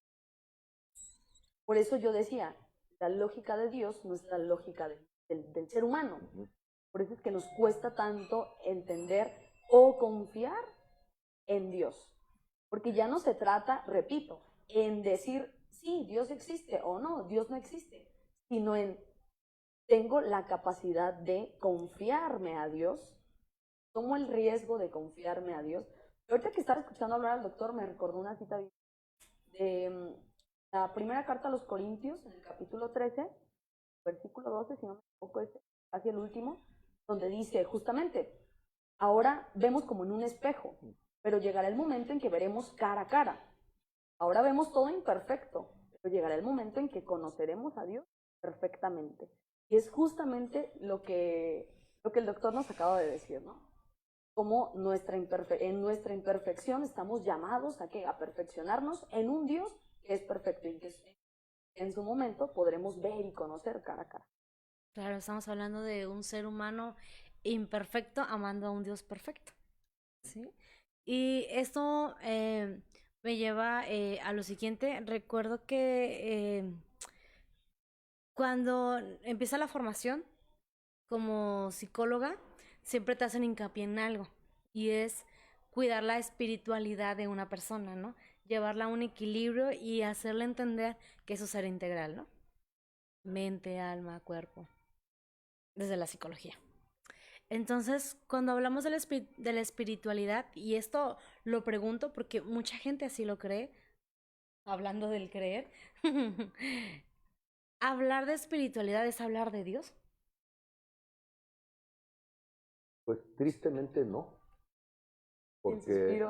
Por eso yo decía, la lógica de Dios no es la lógica del ser humano. Por eso es que nos cuesta tanto entender o confiar en Dios. Porque ya no se trata, repito, en decir, sí, Dios existe o no, Dios no existe, sino en, tengo la capacidad de confiarme a Dios, tomo el riesgo de confiarme a Dios. Ahorita que estaba escuchando hablar al doctor, me recordó una cita de la primera carta a los Corintios, en el capítulo 13, versículo 12, si no me equivoco, es casi el último, donde dice justamente, ahora vemos como en un espejo, pero llegará el momento en que veremos cara a cara. Ahora vemos todo imperfecto, pero llegará el momento en que conoceremos a Dios perfectamente. Y es justamente lo que el doctor nos acaba de decir, ¿no? Como en nuestra imperfección estamos llamados a perfeccionarnos en un Dios que es perfecto y que en su momento podremos ver y conocer cara a cara. Claro, estamos hablando de un ser humano imperfecto amando a un Dios perfecto, ¿sí? Y esto me lleva a lo siguiente. Recuerdo que cuando empieza la formación como psicóloga, siempre te hacen hincapié en algo, y es cuidar la espiritualidad de una persona, ¿no? Llevarla a un equilibrio y hacerle entender que es un ser integral, ¿no? Mente, alma, cuerpo, desde la psicología. Entonces, cuando hablamos de la espiritualidad, y esto lo pregunto porque mucha gente así lo cree, hablando del creer, hablar de espiritualidad es hablar de Dios. Pues tristemente no, porque,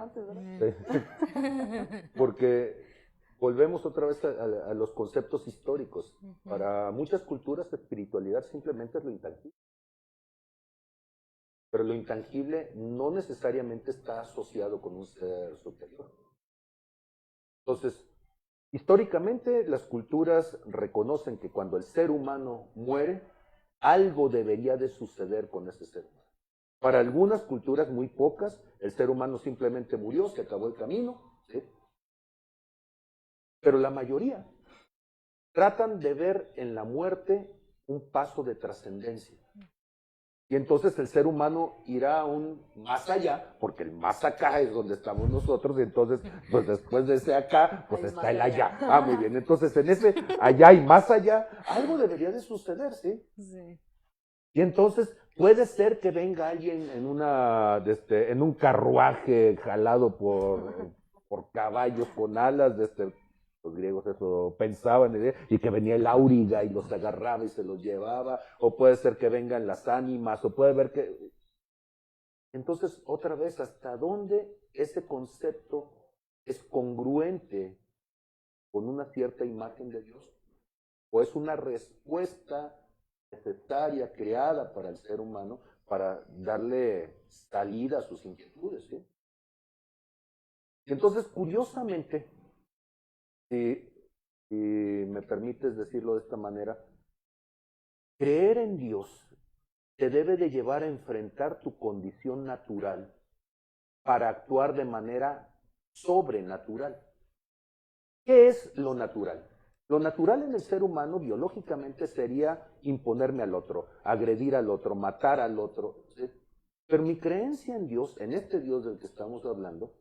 porque volvemos otra vez a los conceptos históricos. Para muchas culturas, espiritualidad simplemente es lo intangible. Pero lo intangible no necesariamente está asociado con un ser superior. Entonces, históricamente las culturas reconocen que cuando el ser humano muere, algo debería de suceder con ese ser humano. Para algunas culturas, muy pocas, el ser humano simplemente murió, se acabó el camino, ¿sí? Pero la mayoría tratan de ver en la muerte un paso de trascendencia. Y entonces el ser humano irá aún más allá, porque el más acá es donde estamos nosotros, y entonces, pues después de ese acá, pues está el allá. Ah, muy bien. Entonces, en ese allá y más allá, algo debería de suceder, ¿sí? Sí. Y entonces puede ser que venga alguien en un carruaje jalado por caballos con alas, los griegos eso pensaban, y que venía el auriga y los agarraba y se los llevaba, o puede ser que vengan las ánimas, o puede ver que... Entonces, otra vez, ¿hasta dónde ese concepto es congruente con una cierta imagen de Dios? ¿O es una respuesta necesaria, creada para el ser humano, para darle salida a sus inquietudes? ¿Sí? Y entonces, curiosamente, si me permites decirlo de esta manera, creer en Dios te debe de llevar a enfrentar tu condición natural para actuar de manera sobrenatural. ¿Qué es lo natural? Lo natural en el ser humano biológicamente sería imponerme al otro, agredir al otro, matar al otro. ¿Sí? Pero mi creencia en Dios, en este Dios del que estamos hablando,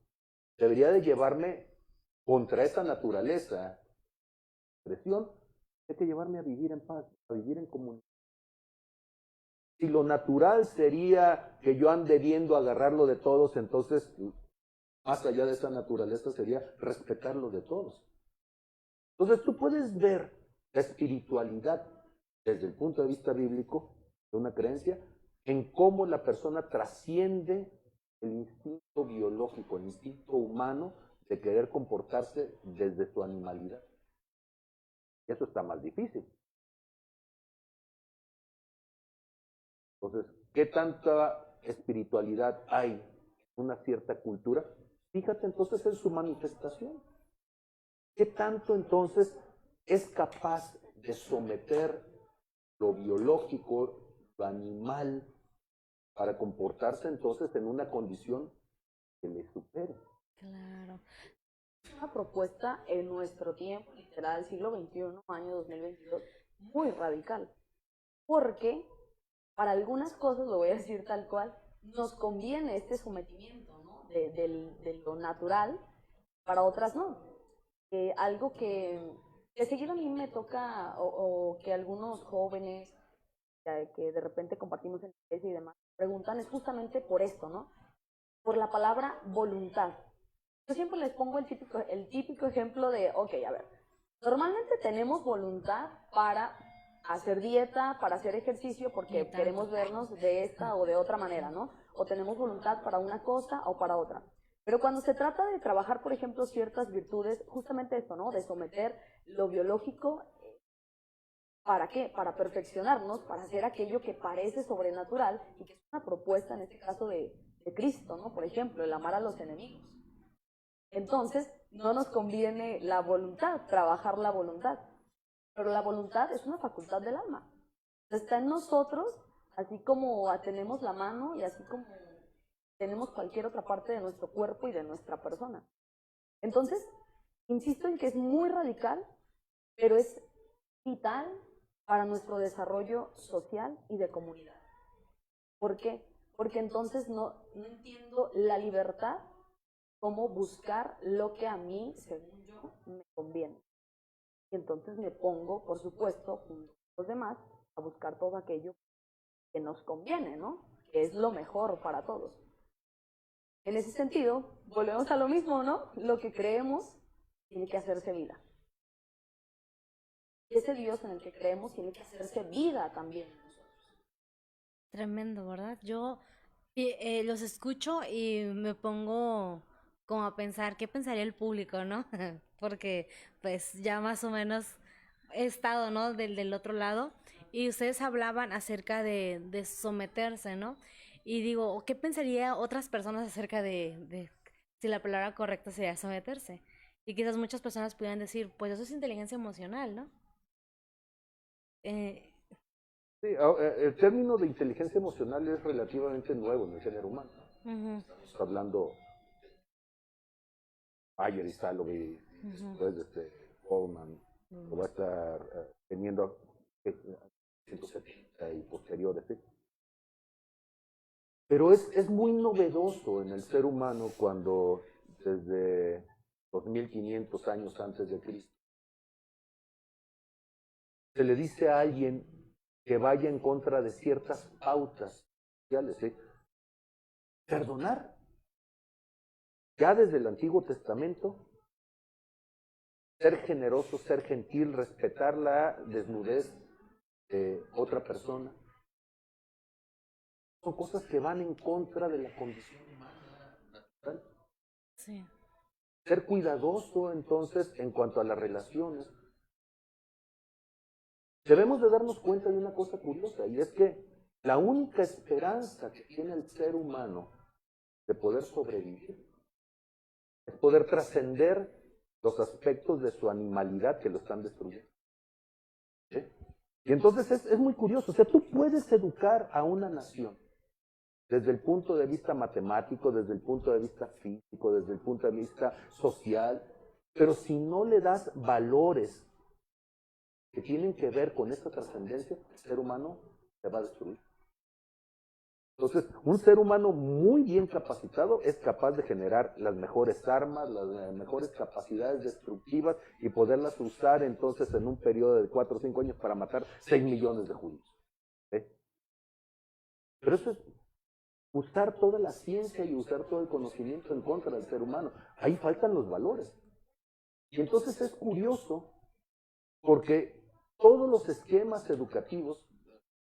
debería de llevarme contra esa naturaleza, expresión, hay que llevarme a vivir en paz, a vivir en comunidad. Si lo natural sería que yo ande viendo agarrarlo de todos, entonces, más allá de esa naturaleza sería respetarlo de todos. Entonces tú puedes ver la espiritualidad desde el punto de vista bíblico, de una creencia, en cómo la persona trasciende el instinto biológico, el instinto humano de querer comportarse desde su animalidad. Y eso está más difícil. Entonces, ¿qué tanta espiritualidad hay en una cierta cultura? Fíjate entonces en su manifestación. ¿Qué tanto entonces es capaz de someter lo biológico, lo animal, para comportarse entonces en una condición que le supere? Claro. una propuesta en nuestro tiempo, literal, siglo XXI, año 2022, muy radical. Porque para algunas cosas, lo voy a decir tal cual, nos conviene este sometimiento, ¿no? de lo natural, para otras no. Algo que seguido a mí me toca, o que algunos jóvenes que de repente compartimos en la iglesia y demás, preguntan es justamente por esto, ¿no? Por la palabra voluntad. Yo siempre les pongo el típico ejemplo de, ok, a ver, normalmente tenemos voluntad para hacer dieta, para hacer ejercicio, porque queremos vernos de esta o de otra manera, ¿no? O tenemos voluntad para una cosa o para otra. Pero cuando se trata de trabajar, por ejemplo, ciertas virtudes, justamente esto, ¿no? De someter lo biológico, ¿para qué? Para perfeccionarnos, para hacer aquello que parece sobrenatural y que es una propuesta, en este caso, de Cristo, ¿no? Por ejemplo, el amar a los enemigos. Entonces, no nos conviene la voluntad, trabajar la voluntad. Pero la voluntad es una facultad del alma. Está en nosotros, así como tenemos la mano y así como tenemos cualquier otra parte de nuestro cuerpo y de nuestra persona. Entonces, insisto en que es muy radical, pero es vital para nuestro desarrollo social y de comunidad. ¿Por qué? Porque entonces no entiendo la libertad como buscar lo que a mí, según yo, me conviene. Y entonces me pongo, por supuesto, junto con los demás, a buscar todo aquello que nos conviene, ¿no? Que es lo mejor para todos. En ese sentido, volvemos a lo mismo, ¿no? Lo que creemos tiene que hacerse vida. Y ese Dios en el que creemos tiene que hacerse vida también en nosotros. Tremendo, ¿verdad? Yo los escucho y me pongo como a pensar, ¿qué pensaría el público, no? Porque pues ya más o menos he estado, ¿no? Del otro lado y ustedes hablaban acerca de someterse, ¿no? Y digo, ¿qué pensaría otras personas acerca de si la palabra correcta sería someterse? Y quizás muchas personas pudieran decir, pues eso es inteligencia emocional, ¿no? Eh, Sí, el término de inteligencia emocional es relativamente nuevo en el género humano. ujú, Estamos hablando Ayer y Salovey, después de Goldman, lo va a estar teniendo 170 y posteriores. ¿Sí? Pero es muy novedoso en el ser humano cuando desde 2500 años antes de Cristo se le dice a alguien que vaya en contra de ciertas pautas sociales, ¿sí? Perdonar. Ya desde el Antiguo Testamento, ser generoso, ser gentil, respetar la desnudez de otra persona, son cosas que van en contra de la condición humana natural. sí. Ser cuidadoso, entonces, en cuanto a las relaciones. Debemos de darnos cuenta de una cosa curiosa, y es que la única esperanza que tiene el ser humano de poder sobrevivir es poder trascender los aspectos de su animalidad que lo están destruyendo. ¿Sí? Y entonces es muy curioso, o sea, tú puedes educar a una nación desde el punto de vista matemático, desde el punto de vista físico, desde el punto de vista social, pero si no le das valores que tienen que ver con esta trascendencia, el ser humano se va a destruir. Entonces, un ser humano muy bien capacitado es capaz de generar las mejores armas, las mejores capacidades destructivas y poderlas usar entonces en un periodo de 4 o 5 años para matar 6 millones de judíos. ¿Sí? Pero eso es usar toda la ciencia y usar todo el conocimiento en contra del ser humano. Ahí faltan los valores. Y entonces es curioso porque todos los esquemas educativos,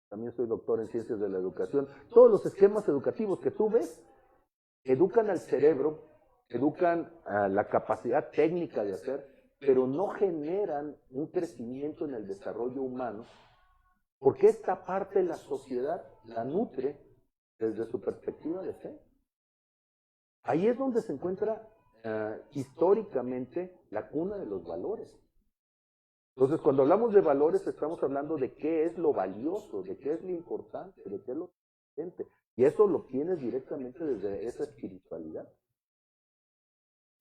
también soy doctor en ciencias de la educación, todos los esquemas educativos que tú ves educan al cerebro, educan a la capacidad técnica de hacer, pero no generan un crecimiento en el desarrollo humano, porque esta parte de la sociedad la nutre desde su perspectiva de fe. Ahí es donde se encuentra históricamente la cuna de los valores. Entonces, cuando hablamos de valores, estamos hablando de qué es lo valioso, de qué es lo importante, de qué es lo importante. Y eso lo tienes directamente desde esa espiritualidad.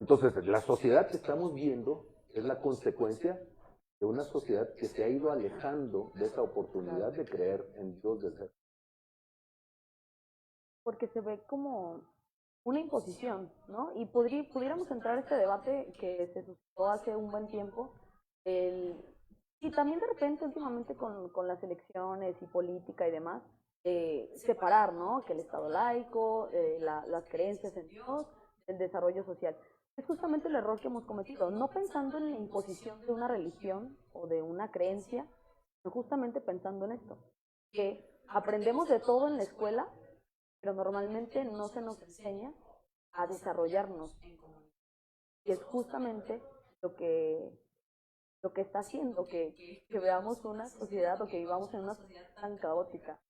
Entonces, la sociedad que estamos viendo es la consecuencia de una sociedad que se ha ido alejando de esa oportunidad de creer en Dios del ser. Porque se ve como una imposición, ¿no? Y pudiéramos entrar a este debate que se suscitó hace un buen tiempo, y también de repente últimamente con las elecciones y política y demás, separar, ¿no? Que el Estado laico, las creencias en Dios, el desarrollo social. Es justamente el error que hemos cometido, no pensando en la imposición de una religión o de una creencia, sino justamente pensando en esto, que aprendemos de todo en la escuela, pero normalmente no se nos enseña a desarrollarnos en comunidad. Y es justamente lo que, lo que está haciendo que veamos una sociedad o que vivamos en una sociedad tan caótica.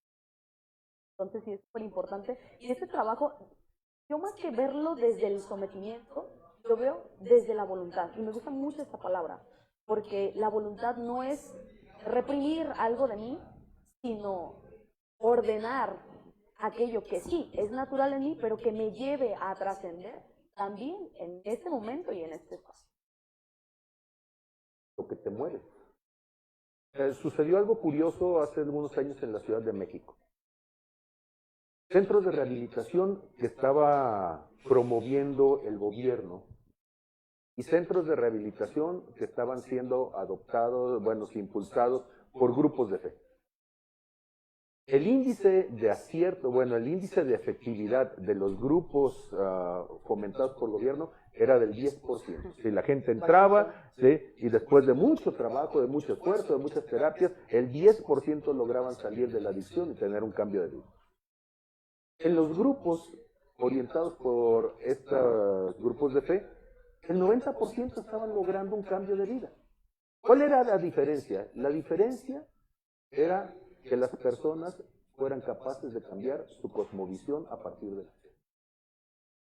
Entonces sí es súper importante. Y este trabajo, yo más que verlo desde el sometimiento, lo veo desde la voluntad. Y me gusta mucho esta palabra, porque la voluntad no es reprimir algo de mí, sino ordenar aquello que sí es natural en mí, pero que me lleve a trascender también en este momento y en este espacio. Lo que te mueve. Sucedió algo curioso hace algunos años en la Ciudad de México. Centros de rehabilitación que estaba promoviendo el gobierno y centros de rehabilitación que estaban siendo adoptados, bueno, impulsados por grupos de fe. El índice de acierto, bueno, el índice de efectividad de los grupos fomentados por el gobierno era del 10%. Si la gente entraba, ¿sí? Y después de mucho trabajo, de mucho esfuerzo, de muchas terapias, el 10% lograban salir de la adicción y tener un cambio de vida. En los grupos orientados por estos grupos de fe, el 90% estaban logrando un cambio de vida. ¿Cuál era la diferencia? La diferencia era que las personas fueran capaces de cambiar su cosmovisión a partir de la fe.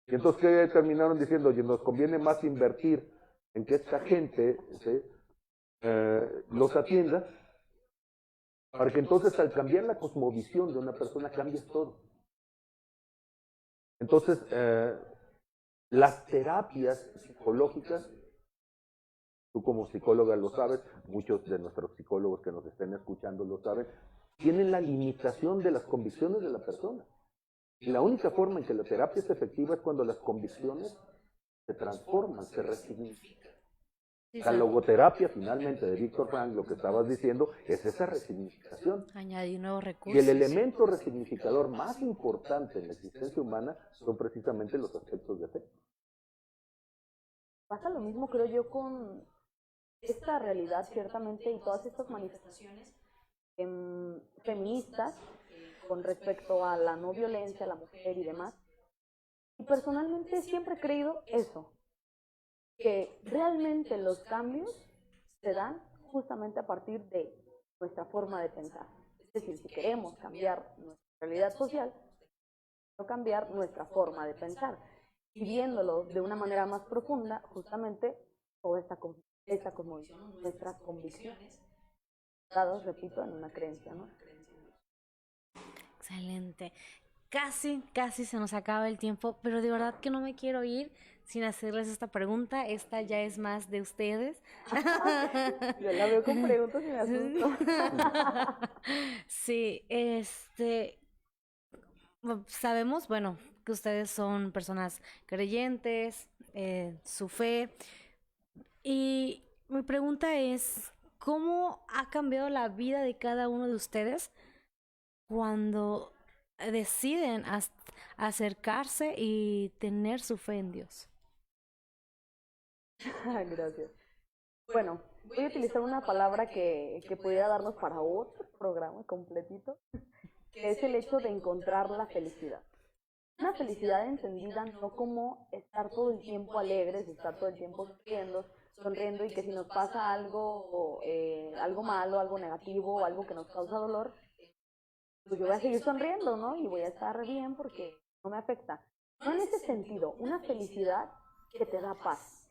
Y entonces, ¿qué terminaron diciendo? Oye, nos conviene más invertir en que esta gente, ¿sí? Los atienda, para que entonces al cambiar la cosmovisión de una persona cambies todo. Entonces, las terapias psicológicas, tú como psicóloga lo sabes, muchos de nuestros psicólogos que nos estén escuchando lo saben, tienen la limitación de las convicciones de la persona. Y la única forma en que la terapia es efectiva es cuando las convicciones se transforman, se resignifican. Sí, La logoterapia, finalmente, de Víctor Frank, lo que estabas diciendo, es esa resignificación. añadir nuevos Y el recursos. elemento resignificador más importante en la existencia humana son precisamente los aspectos de fe. Pasa lo mismo, creo yo, con esta realidad, ciertamente, y todas estas manifestaciones feministas con respecto a la no violencia, a la mujer y demás. Y personalmente siempre he creído eso, que realmente los cambios se dan justamente a partir de nuestra forma de pensar. Es decir, si queremos cambiar nuestra realidad social, cambiar nuestra forma de pensar. Y viéndolo de una manera más profunda, justamente toda esta cosmovisión, nuestras convicciones, dadas, repito, en una creencia, ¿no? Excelente. Casi se nos acaba el tiempo, pero de verdad que no me quiero ir sin hacerles esta pregunta. Esta ya es más de ustedes. Yo la veo con preguntas y me asusto. Sí, sabemos, bueno, que ustedes son personas creyentes, su fe, y mi pregunta es, ¿cómo ha cambiado la vida de cada uno de ustedes cuando deciden acercarse y tener su fe en Dios? Gracias. Bueno, voy a utilizar una palabra que pudiera darnos para otro programa completito, que es el hecho de encontrar la felicidad. Una felicidad entendida no como estar todo el tiempo alegres, estar todo el tiempo sonriendo y que si nos pasa algo, algo malo, algo negativo, algo que nos causa dolor, pues yo voy a seguir sonriendo, ¿no? Y voy a estar bien porque no me afecta. No en ese sentido, una felicidad que te da paz,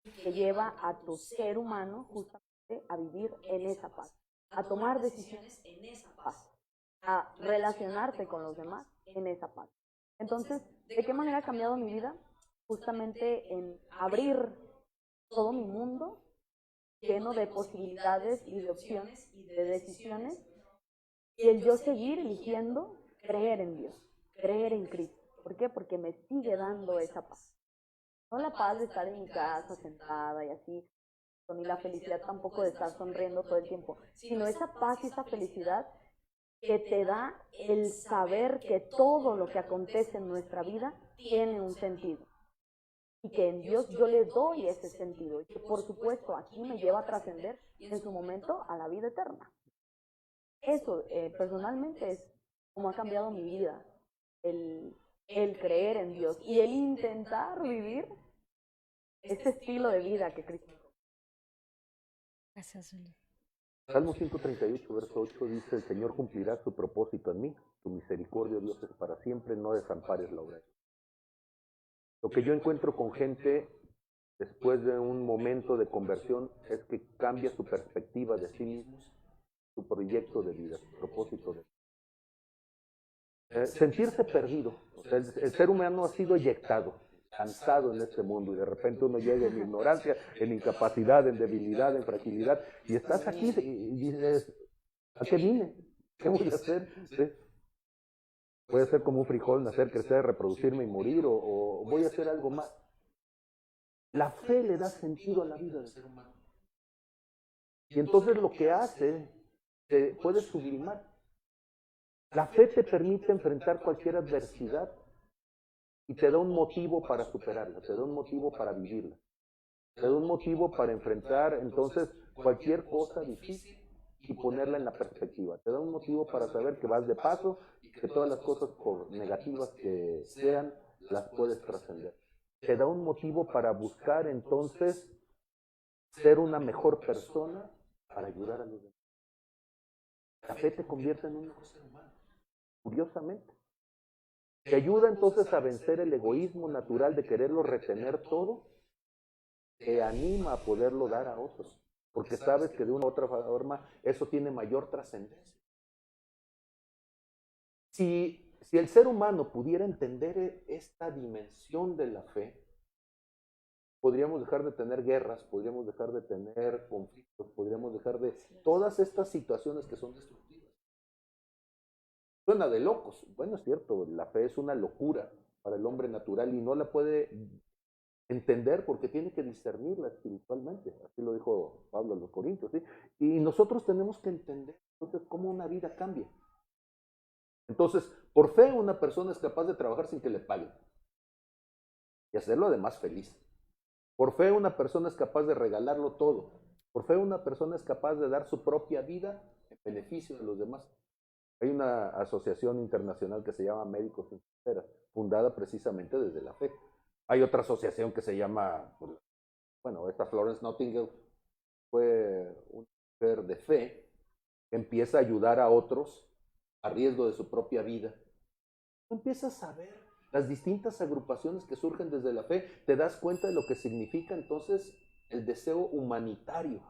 que lleva a tu ser humano justamente a vivir en esa paz, a tomar decisiones en esa paz, a relacionarte con los demás en esa paz. Entonces, ¿de qué manera ha cambiado mi vida? justamente en abrir todo mi mundo lleno de posibilidades y de opciones y de decisiones, y el yo seguir eligiendo creer en Dios, creer en Cristo. ¿Por qué? Porque me sigue dando esa paz. No la paz de estar en mi casa sentada y así, ni la felicidad tampoco de estar sonriendo todo el tiempo, sino esa paz y esa felicidad que te da el saber que todo lo que acontece en nuestra vida tiene un sentido. Y que en Dios yo le doy ese sentido. Y que por supuesto aquí me lleva a trascender en su momento a la vida eterna. Eso personalmente es como ha cambiado mi vida. El creer en Dios y el intentar vivir este estilo de vida que Cristo. Gracias, Zuli. Salmo 138, verso 8 dice, el Señor cumplirá su propósito en mí, tu misericordia, Dios, es para siempre, no desampares la obra. Lo que yo encuentro con gente después de un momento de conversión es que cambia su perspectiva de sí mismos, su proyecto de vida, su propósito de vida. Sentirse perdido, o sea, el ser humano ha sido eyectado, cansado en este mundo y de repente uno llega en ignorancia, en incapacidad, en debilidad, en fragilidad y estás aquí y dices, ¿a qué vine? ¿Qué voy a hacer? ¿Sí? Voy a ser como un frijol, nacer, crecer, reproducirme y morir o voy a hacer algo más. La fe le da sentido a la vida del ser humano. Y entonces lo que hace, te puede sublimar. La fe te permite enfrentar cualquier adversidad y te da un motivo para superarla, te da un motivo para vivirla, te da un motivo para enfrentar entonces cualquier cosa difícil y ponerla en la perspectiva, te da un motivo para saber que vas de paso y que todas las cosas por negativas que sean, las puedes trascender. Te da un motivo para buscar entonces ser una mejor persona para ayudar a los demás. La fe te convierte en un mejor ser humano, curiosamente. Te ayuda entonces a vencer el egoísmo natural de quererlo retener todo. Te anima a poderlo dar a otros, porque sabes que de una u otra forma eso tiene mayor trascendencia. Si el ser humano pudiera entender esta dimensión de la fe, podríamos dejar de tener guerras, podríamos dejar de tener conflictos, podríamos dejar de todas estas situaciones que son destructivas. Suena de locos. Bueno, es cierto, la fe es una locura para el hombre natural y no la puede entender porque tiene que discernirla espiritualmente. Así lo dijo Pablo a los Corintios, ¿sí? Y nosotros tenemos que entender entonces cómo una vida cambia. Entonces, por fe una persona es capaz de trabajar sin que le paguen y hacerlo además feliz. Por fe una persona es capaz de regalarlo todo. Por fe una persona es capaz de dar su propia vida en beneficio de los demás. Hay una asociación internacional que se llama Médicos Sin Fronteras, fundada precisamente desde la fe. Hay otra asociación que se llama, bueno, esta Florence Nightingale fue una mujer de fe que empieza a ayudar a otros a riesgo de su propia vida. Tú empiezas a ver las distintas agrupaciones que surgen desde la fe, te das cuenta de lo que significa entonces el deseo humanitario.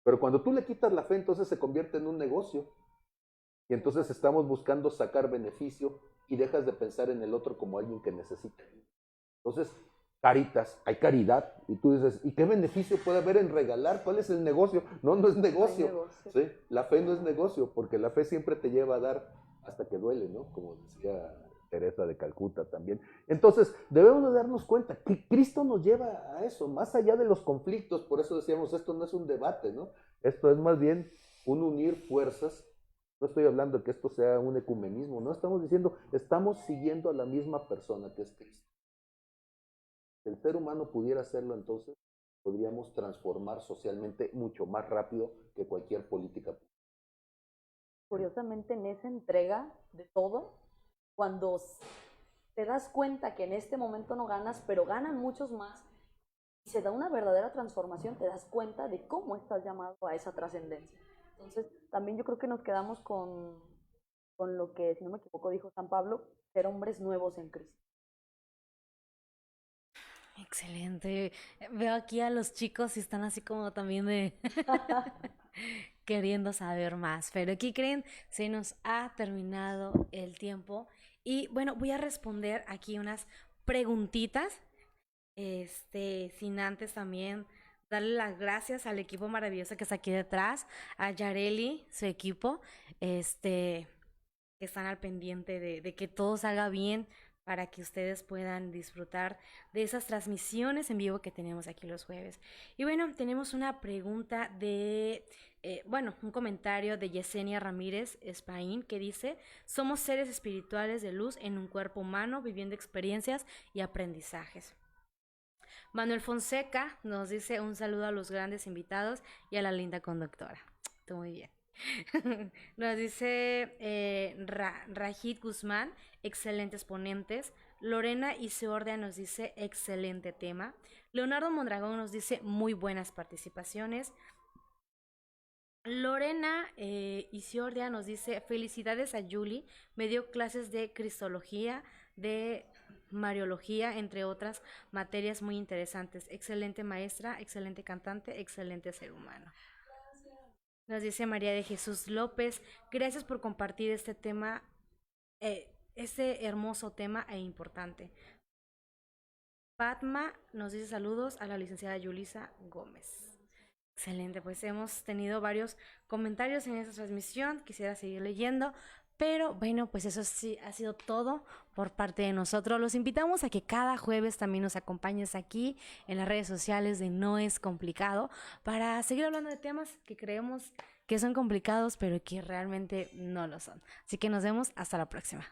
Pero cuando tú le quitas la fe, entonces se convierte en un negocio. Y entonces estamos buscando sacar beneficio y dejas de pensar en el otro como alguien que necesita. Entonces, Caritas, hay caridad. Y tú dices, ¿y qué beneficio puede haber en regalar? ¿Cuál es el negocio? No, no es negocio. ¿Sí? La fe no es negocio, porque la fe siempre te lleva a dar hasta que duele, ¿no? Como decía Teresa de Calcuta también. Entonces, debemos de darnos cuenta que Cristo nos lleva a eso, más allá de los conflictos. Por eso decíamos, esto no es un debate, ¿no? Esto es más bien un unir fuerzas. No estoy hablando de que esto sea un ecumenismo, no estamos diciendo, estamos siguiendo a la misma persona que es Cristo. Si el ser humano pudiera hacerlo, entonces podríamos transformar socialmente mucho más rápido que cualquier política. Curiosamente, en esa entrega de todo, cuando te das cuenta que en este momento no ganas, pero ganan muchos más, y se da una verdadera transformación, te das cuenta de cómo estás llamado a esa trascendencia. Entonces, también yo creo que nos quedamos con lo que, si no me equivoco, dijo San Pablo, ser hombres nuevos en Cristo. Excelente. Veo aquí a los chicos y están así como también de queriendo saber más. Pero aquí creen, se nos ha terminado el tiempo. Y bueno, voy a responder aquí unas preguntitas. Sin antes también darle las gracias al equipo maravilloso que está aquí detrás, a Yareli, su equipo, que están al pendiente de que todo salga bien para que ustedes puedan disfrutar de esas transmisiones en vivo que tenemos aquí los jueves. Y bueno, tenemos una pregunta un comentario de Yesenia Ramírez Espaín que dice: somos seres espirituales de luz en un cuerpo humano viviendo experiencias y aprendizajes. Manuel Fonseca nos dice: un saludo a los grandes invitados y a la linda conductora. Tú muy bien. Nos dice Rajid Guzmán: excelentes ponentes. Lorena Iseordia nos dice: excelente tema. Leonardo Mondragón nos dice: muy buenas participaciones. Lorena Isiordia nos dice: felicidades a Julie, me dio clases de cristología, de mariología, entre otras materias muy interesantes. Excelente maestra, excelente cantante, excelente ser humano. Nos dice María de Jesús López: gracias por compartir este tema, este hermoso tema e importante. Padma nos dice: saludos a la licenciada Yulisa Gómez. Excelente, pues hemos tenido varios comentarios en esta transmisión, quisiera seguir leyendo, pero bueno, pues eso sí ha sido todo por parte de nosotros. Los invitamos a que cada jueves también nos acompañes aquí en las redes sociales de No es Complicado para seguir hablando de temas que creemos que son complicados, pero que realmente no lo son. Así que nos vemos hasta la próxima.